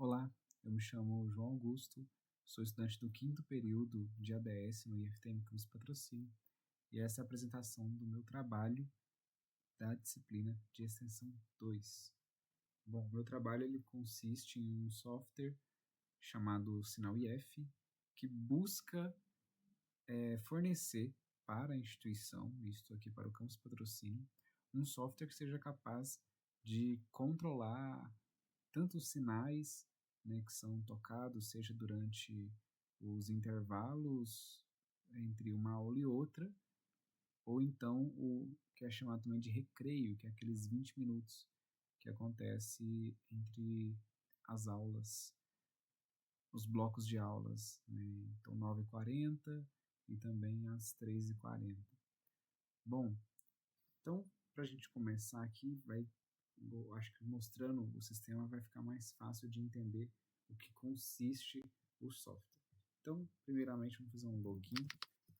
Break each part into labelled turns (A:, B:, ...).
A: Olá, eu me chamo João Augusto, sou estudante do 5º período de ADS no IFTM Campus Patrocínio e essa é a apresentação do meu trabalho da disciplina de Extensão 2. Bom, meu trabalho ele consiste em um software chamado Sinal IF que busca fornecer para a instituição, isto aqui para o Campus Patrocínio, um software que seja capaz de controlar tanto os sinais, né, que são tocados, seja durante os intervalos entre uma aula e outra, ou então o que é chamado também de recreio, que é aqueles 20 minutos que acontece entre as aulas, os blocos de aulas, né? Então 9h40 e também às 3h40. Bom, então para a gente começar aqui, acho que mostrando o sistema vai ficar mais fácil de entender o que consiste o software. Então, primeiramente, vamos fazer um login.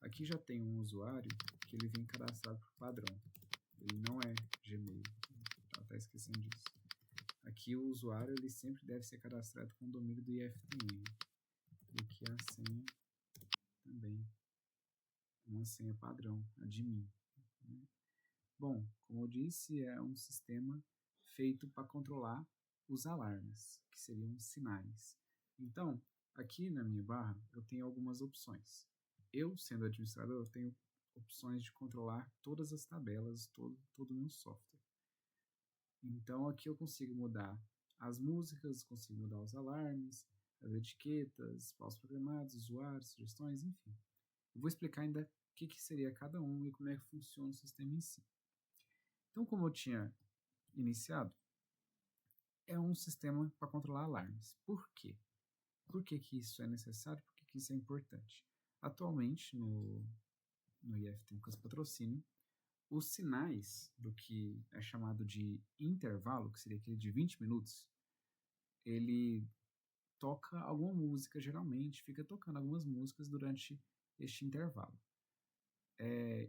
A: Aqui já tem um usuário que ele vem cadastrado por padrão. Ele não é Gmail, tá esquecendo disso. Aqui o usuário ele sempre deve ser cadastrado com o domínio do IFTM. E aqui a senha também, uma senha padrão, admin. Né? Bom, como eu disse, é um sistema feito para controlar os alarmes, que seriam os sinais. Então, aqui na minha barra, eu tenho algumas opções. Eu, sendo administrador, eu tenho opções de controlar todas as tabelas, todo o meu software. Então, aqui eu consigo mudar as músicas, consigo mudar os alarmes, as etiquetas, pausas programados, usuários, sugestões, enfim. Eu vou explicar ainda o que seria cada um e como é que funciona o sistema em si. Então, como eu tinha iniciado, é um sistema para controlar alarmes. Por quê? Por que isso é necessário? Por que isso é importante? Atualmente, no IFTM Campus Patrocínio, os sinais do que é chamado de intervalo, que seria aquele de 20 minutos, ele toca alguma música, geralmente, fica tocando algumas músicas durante este intervalo.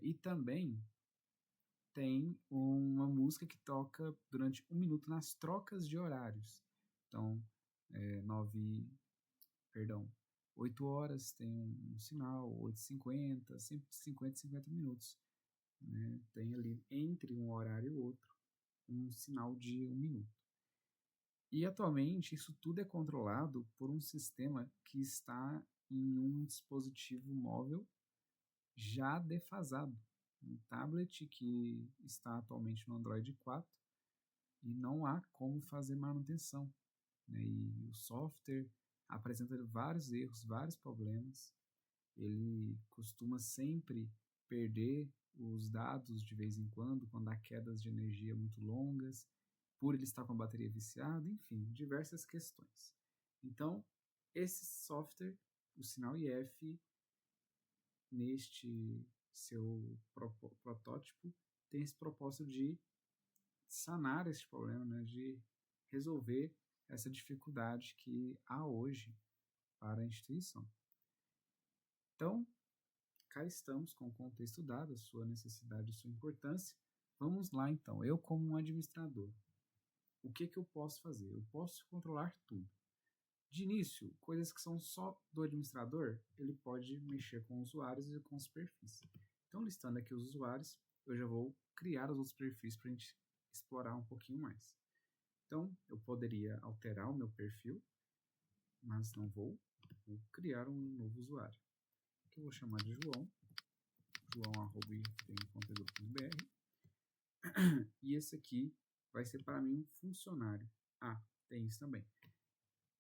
A: E também tem uma música que toca durante 1 minuto nas trocas de horários. Então, 8 horas tem um sinal, 8h50, sempre de 50 e 50 minutos. Né? Tem ali, entre um horário e outro, um sinal de 1 minuto. E atualmente isso tudo é controlado por um sistema que está em um dispositivo móvel já defasado. Um tablet que está atualmente no Android 4 e não há como fazer manutenção. Né? E o software apresenta vários erros, vários problemas. Ele costuma sempre perder os dados de vez em quando há quedas de energia muito longas, por ele estar com a bateria viciada, enfim, diversas questões. Então, esse software, o Sinal IF, neste seu protótipo, tem esse propósito de sanar esse problema, né, de resolver essa dificuldade que há hoje para a instituição. Então, cá estamos com o contexto dado, a sua necessidade, a sua importância. Vamos lá, então. Eu, como um administrador, o que eu posso fazer? Eu posso controlar tudo. De início, coisas que são só do administrador, ele pode mexer com usuários e com os perfis. Então, listando aqui os usuários, eu já vou criar os outros perfis para a gente explorar um pouquinho mais. Então, eu poderia alterar o meu perfil, mas não vou criar um novo usuário, que eu vou chamar de João, joão@iftm.edu.br, e esse aqui vai ser para mim um funcionário. Tem isso também.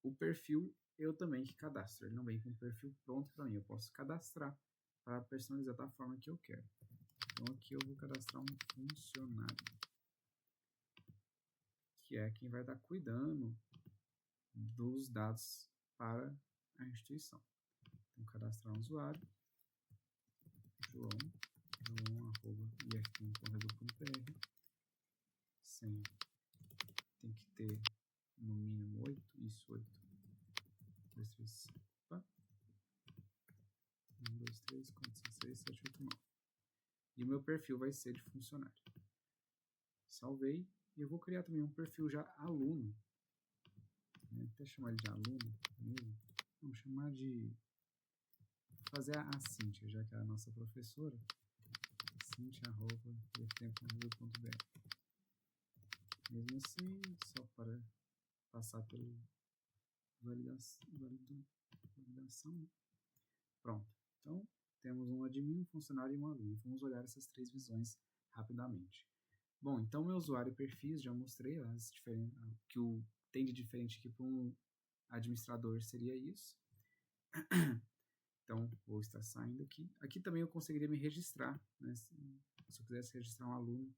A: O perfil eu também que cadastro, ele não vem com um perfil pronto para mim, eu posso cadastrar para personalizar da forma que eu quero. Então aqui eu vou cadastrar um funcionário, que é quem vai estar cuidando dos dados para a instituição. Então cadastrar um usuário, joão@iftm.edu.br, senha tem que ter no mínimo 8, 8, 2, 3, 1, 2, 3, 4, 5, 6, 7, 8, 9. E o meu perfil vai ser de funcionário. Salvei. E eu vou criar também um perfil já aluno. Né? Até chamar ele de aluno mesmo. Vamos chamar de... fazer a Cíntia, já que é a nossa professora. Cíntia@iftempo.br. Mesmo assim, só para passar pela validação, né? Pronto. Então, temos um admin, um funcionário e um aluno. Vamos olhar essas três visões rapidamente. Bom, então meu usuário e perfis, já mostrei as que tem de diferente aqui para um administrador seria isso. Então, vou estar saindo aqui. Aqui também eu conseguiria me registrar, né? Se eu quisesse registrar um aluno,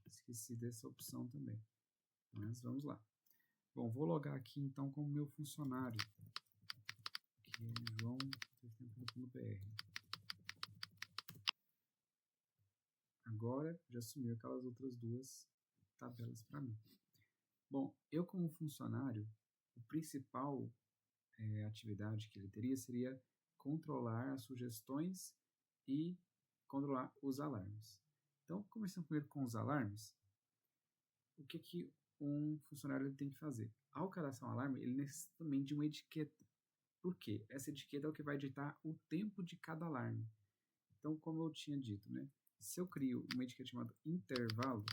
A: esqueci dessa opção também. Mas vamos lá. Bom, vou logar aqui então como meu funcionário, que é joão.br. Agora já sumiu aquelas outras duas tabelas para mim. Bom, eu como funcionário, a principal atividade que ele teria seria controlar as sugestões e controlar os alarmes. Então, começando primeiro com os alarmes, o que um funcionário tem que fazer? Ao cadastrar um alarme, ele necessita também de uma etiqueta. Por quê? Essa etiqueta é o que vai ditar o tempo de cada alarme. Então, como eu tinha dito, né? Se eu crio uma etiqueta chamada intervalo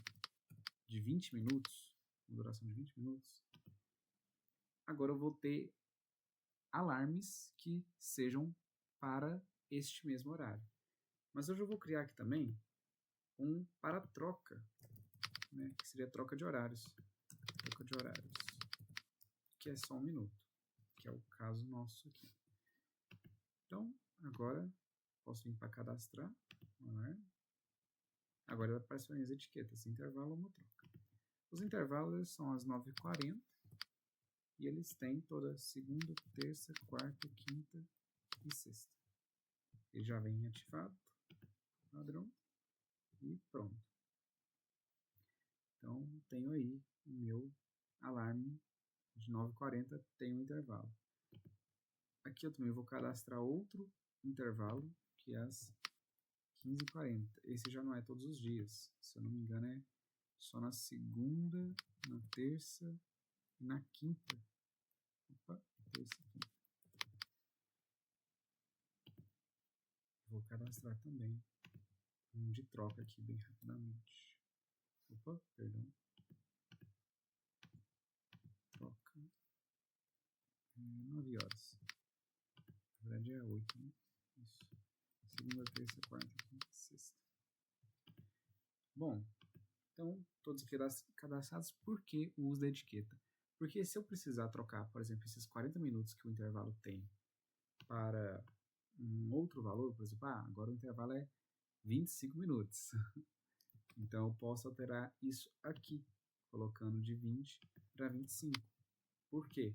A: de 20 minutos, uma duração de 20 minutos, agora eu vou ter alarmes que sejam para este mesmo horário. Mas hoje eu vou criar aqui também um para troca, né? Que seria troca de horários. Troca de horários, que é só 1 minuto, que é o caso nosso aqui. Então, agora posso vir para cadastrar o alarme. Agora aparecem as etiquetas, intervalo ou uma troca. Os intervalos são às 9h40 e eles têm toda segunda, terça, quarta, quinta e sexta. Ele já vem ativado, padrão, e pronto. Então, tenho aí o meu alarme de 9h40, tem um intervalo. Aqui eu também vou cadastrar outro intervalo, que é às 15h40. Esse já não é todos os dias, se eu não me engano é só na segunda, na terça e na quinta. Opa, terça e quinta. Vou cadastrar também um de troca aqui bem rapidamente. Opa, perdão. Troca. 9 horas. Na verdade é 8, né? Isso. Segunda, terça, quarta, quinta, sexta. Bom, então todos cadastrados. Por que o uso da etiqueta? Porque se eu precisar trocar, por exemplo, esses 40 minutos que o intervalo tem para um outro valor, por exemplo, agora o intervalo é 25 minutos. Então eu posso alterar isso aqui, colocando de 20 para 25. Por quê?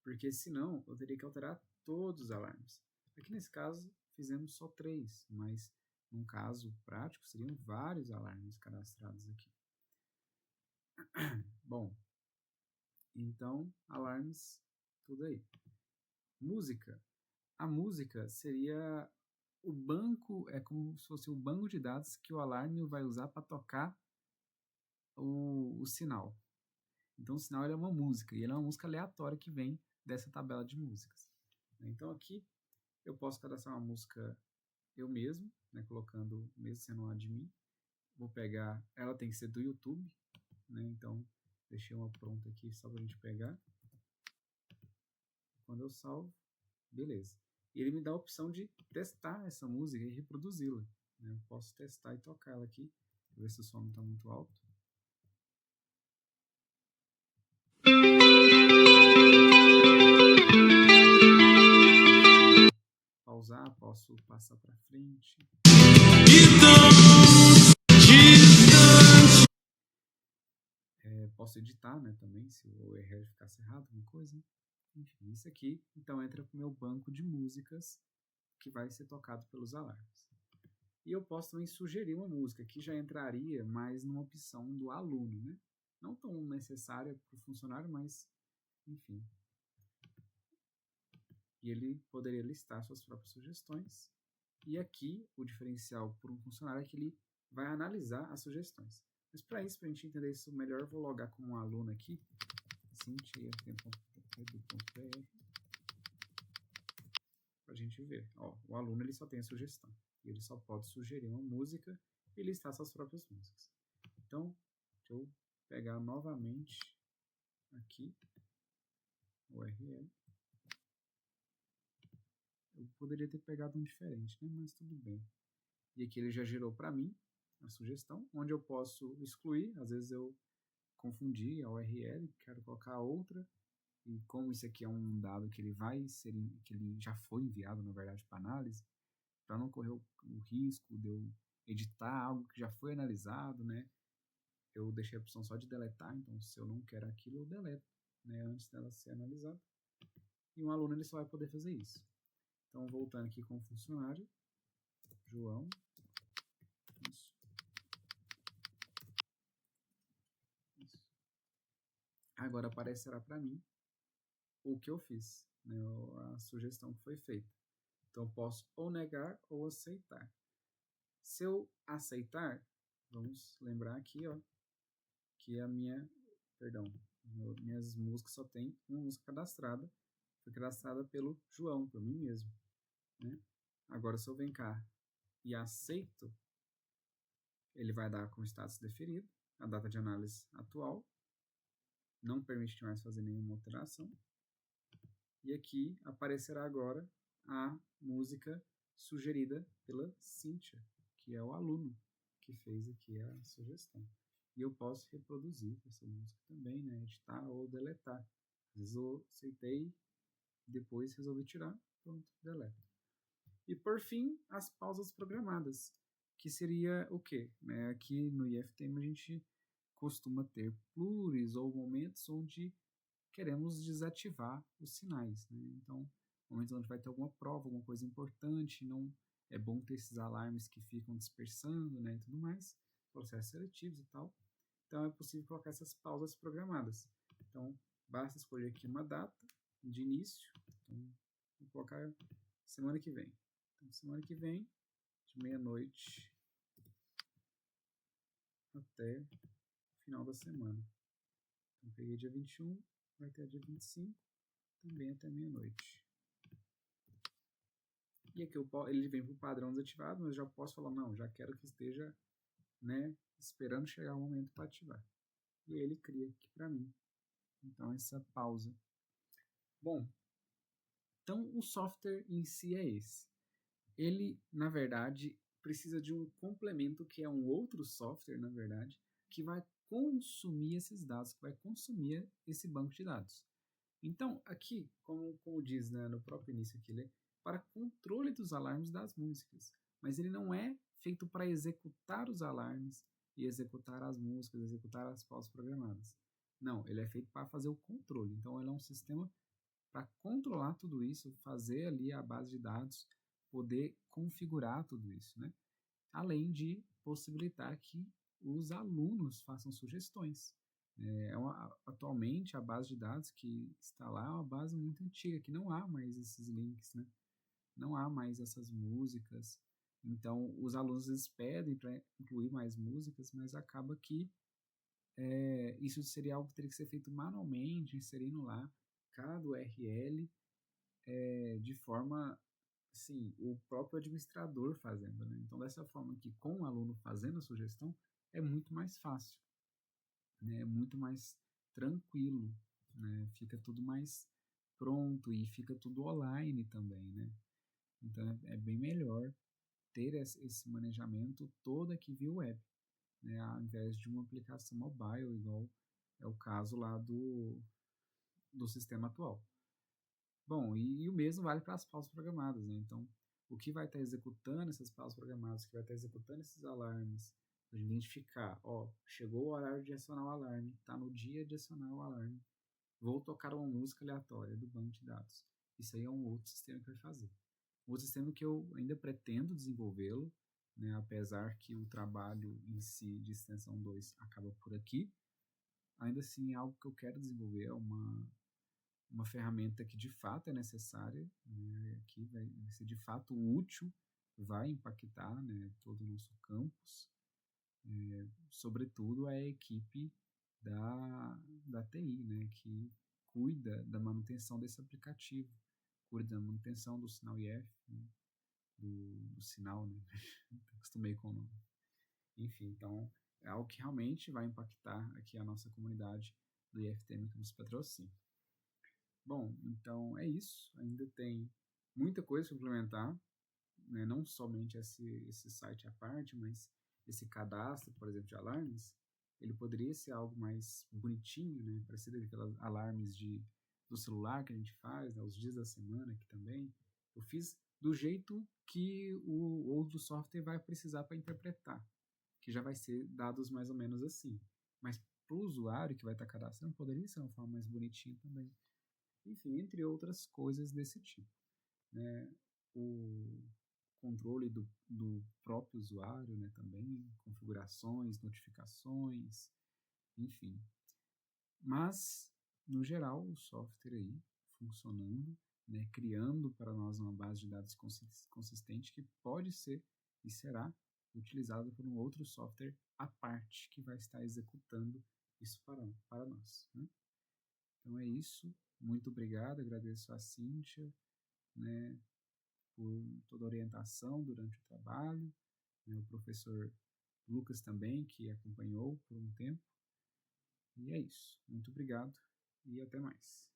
A: Porque senão eu teria que alterar todos os alarmes. Aqui nesse caso fizemos só 3, mas num caso prático seriam vários alarmes cadastrados aqui. Bom, então alarmes, tudo aí. Música. A música seria o banco, é como se fosse o banco de dados que o alarme vai usar para tocar o sinal. Então o sinal é uma música, e ele é uma música aleatória que vem dessa tabela de músicas. Então aqui eu posso cadastrar uma música eu mesmo, né, colocando, mesmo sendo um admin. Vou pegar, ela tem que ser do YouTube, né, então deixei uma pronta aqui só para a gente pegar. Quando eu salvo, beleza. E ele me dá a opção de testar essa música e reproduzi-la. Né? Eu posso testar e tocar ela aqui, ver se o som não está muito alto. Pausar, posso passar para frente. Posso editar, né, também, se o URL ficasse errado, alguma coisa. Enfim, isso aqui, então, entra para o meu banco de músicas que vai ser tocado pelos alarmes. E eu posso também sugerir uma música, que já entraria mais numa opção do aluno, né? Não tão necessária para o funcionário, mas, enfim. E ele poderia listar suas próprias sugestões. E aqui, o diferencial para um funcionário é que ele vai analisar as sugestões. Mas para isso, para a gente entender isso melhor, eu vou logar como um aluno aqui, cintia.edu.br para a gente ver. Ó, o aluno ele só tem a sugestão. Ele só pode sugerir uma música e listar suas próprias músicas. Então, deixa eu pegar novamente aqui o URL. Eu poderia ter pegado um diferente, né? Mas tudo bem. E aqui ele já gerou para mim a sugestão, onde eu posso excluir. Às vezes eu confundi a URL, quero colocar outra. E como isso aqui é um dado que ele vai ser, que ele já foi enviado, na verdade, para análise, para não correr o risco de eu editar algo que já foi analisado, né? Eu deixei a opção só de deletar, então se eu não quero aquilo, eu deleto, né? Antes dela ser analisada. E um aluno ele só vai poder fazer isso. Então, voltando aqui com o funcionário, João, isso. Agora aparecerá para mim o que eu fiz, né? A sugestão que foi feita. Então, posso ou negar ou aceitar. Se eu aceitar, vamos lembrar aqui, ó, que minhas músicas só tem uma música cadastrada, foi cadastrada pelo João, por mim mesmo, né? Agora, se eu venho cá e aceito, ele vai dar como status deferido, a data de análise atual, não permite mais fazer nenhuma alteração, e aqui aparecerá agora a música sugerida pela Cíntia, que é o aluno que fez aqui a sugestão. E eu posso reproduzir essa música também, né? Editar ou deletar. Às vezes eu aceitei, depois resolvi tirar, pronto, deleto. E por fim, as pausas programadas, que seria o quê? Aqui no IFTM a gente costuma ter pluris ou momentos onde queremos desativar os sinais, né? Então, momentos onde vai ter alguma prova, alguma coisa importante, não é bom ter esses alarmes que ficam dispersando, né, e tudo mais, processos seletivos e tal. Então, é possível colocar essas pausas programadas. Então, basta escolher aqui uma data de início. Então, vou colocar semana que vem. Então, semana que vem, de meia-noite até o final da semana. Então, peguei dia 21, vai ter dia 25, também até meia-noite. E aqui ele vem para o padrão desativado, mas já posso falar, não, já quero que esteja, né, esperando chegar o momento para ativar. E aí ele cria aqui para mim. Então, essa pausa. Bom, então o software em si é esse. Ele, na verdade, precisa de um complemento que é um outro software, na verdade, que vai consumir esses dados, que vai consumir esse banco de dados. Então, aqui, como diz, né, no próprio início aqui, ele é para controle dos alarmes das músicas, mas ele não é feito para executar os alarmes e executar as músicas, executar as pausas programadas. Não, ele é feito para fazer o controle. Então, ele é um sistema para controlar tudo isso, fazer ali a base de dados, poder configurar tudo isso, né? Além de possibilitar que os alunos façam sugestões. Atualmente, a base de dados que está lá é uma base muito antiga, que não há mais esses links, né? Não há mais essas músicas. Então, os alunos eles pedem para incluir mais músicas, mas acaba que isso seria algo que teria que ser feito manualmente, inserindo lá cada URL de forma, assim, o próprio administrador fazendo, né? Então, dessa forma que com o aluno fazendo a sugestão, é muito mais fácil, né? É muito mais tranquilo, né? Fica tudo mais pronto e fica tudo online também, né? Então, é bem melhor ter esse manejamento todo aqui via web, né? Ao invés de uma aplicação mobile, igual é o caso lá do sistema atual. Bom, e o mesmo vale para as pausas programadas, né? Então, o que vai estar executando essas pausas programadas, o que vai estar executando esses alarmes, para identificar, ó, chegou o horário de acionar o alarme, está no dia de acionar o alarme, vou tocar uma música aleatória do banco de dados. Isso aí é um outro sistema que vai fazer. Um outro sistema que eu ainda pretendo desenvolvê-lo, né, apesar que o trabalho em si de extensão 2 acaba por aqui, ainda assim é algo que eu quero desenvolver, é uma ferramenta que de fato é necessária, né, que vai ser de fato útil, vai impactar, né, todo o nosso campus, sobretudo a equipe da TI, né, que cuida da manutenção desse aplicativo, cuida da manutenção do sinal IF, né, do sinal, né, acostumei com o nome. Enfim, então é algo que realmente vai impactar aqui a nossa comunidade do IFTM Campus Patrocínio. Bom, então é isso. Ainda tem muita coisa para implementar, né? Não somente esse site à parte, mas esse cadastro, por exemplo, de alarmes, ele poderia ser algo mais bonitinho, né? Parecido com aqueles alarmes do celular que a gente faz, né? Os dias da semana aqui também. Eu fiz do jeito que o outro software vai precisar para interpretar, que já vai ser dados mais ou menos assim. Mas para o usuário que vai estar cadastrando, poderia ser uma forma mais bonitinha também. Enfim, entre outras coisas desse tipo, né? O controle do próprio usuário, né, também, configurações, notificações, enfim. Mas, no geral, o software aí funcionando, né, criando para nós uma base de dados consistente que pode ser e será utilizado por um outro software à parte que vai estar executando isso para nós, né? Então é isso. Muito obrigado. Agradeço a Cíntia, né, por toda a orientação durante o trabalho, né, o professor Lucas também, que acompanhou por um tempo. E é isso. Muito obrigado e até mais.